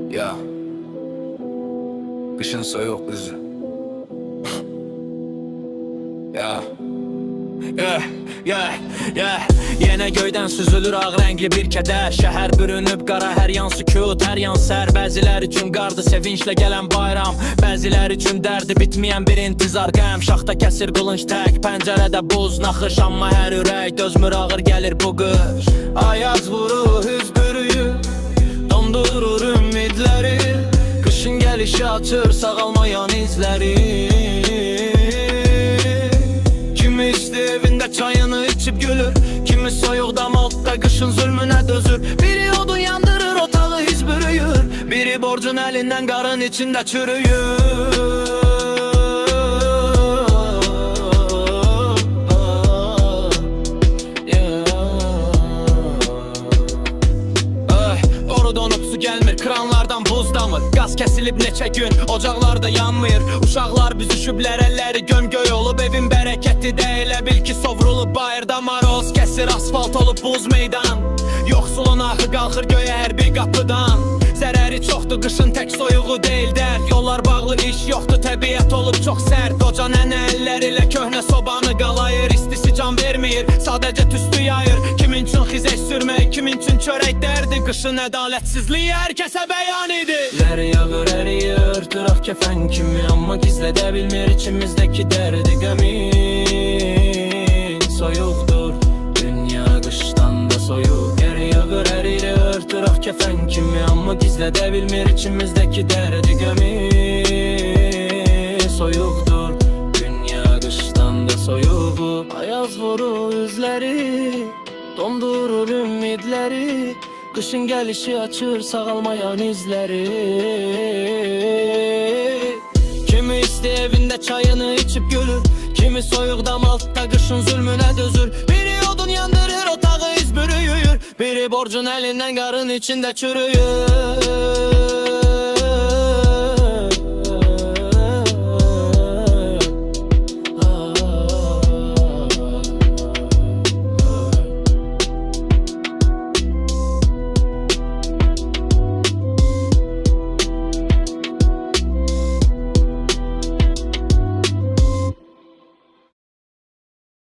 Ya kışın soyuq üzü. Ya Yenə göydən süzülür ağ rəngli bir kədər. Şəhər bürünüb qara, hər yan sükut, hər yan sər. Bəzilər üçün qardı sevinclə gələn bayram, bəzilər üçün dərdi bitməyən bir intizar qəm. Şaxta kəsir qılınc tək, pəncərədə buz naxış. Amma hər ürək dözmür, ağır gəlir bu qış. Ayaz vurur, hüz bürüyür, dondurur ümidləri. Qışın gəlişi açır sağalmayan izləri. Kimi isti evində çayını içib gülür, kimi soyuqda modda qışın zulmünə dözür. Biri odun yandırır, otağı hiz bürüyür, biri borcun əlindən qarın içində çürüyür. Donub su gəlmir, kranlardan buz damır. Qaz kəsilib neçə gün, ocaqlarda yanmır. Uşaqlar büzüşüblər, əlləri göm-göy olub. Evin bərəkəti də elə bil ki sovrulub. Bayırda maroz kəsir, asfalt olub buz meydan. Yoxsulun axı qalxır göyə hər bir qapıdan. Zərəri çoxdur, qışın tək soyuğu deyil dərd. Yollar bağlı, iş yoxdur, təbiət olub çox sərt. Qoca nənə əllər ilə köhnə sobanı qalayır. İstisi can vermir, sadəcə tüstü yayır. Kimin üçün xizək sürmək, kimin üçün çörək dərdi. Qışın ədalətsizliyi hər kəsə bəyan edir. Lər yağır, əriyir, qıraq kəfən kimi. Amma gizlədə bilmir içimizdəki dərdi. Qəmin soyuqdur, dünya qışdan da soyuq. Yer yağır, əriyir, qıraq kəfən kimi. Amma gizlədə bilmir içimizdəki dərdi. Qəmin soyuqdur, dünya qışdan da soyuq. Ayaz vurur üzləri, dondurur ümidləri. Qışın gəlişi açır sağalmayan izləri. Kimi isti evində çayını içib gülür, kimi soyuqda maltda qışın zulmünə dözür. Biri odun yandırır, otağı iz bürüyür, biri borcun əlindən qarın içində çürüyür.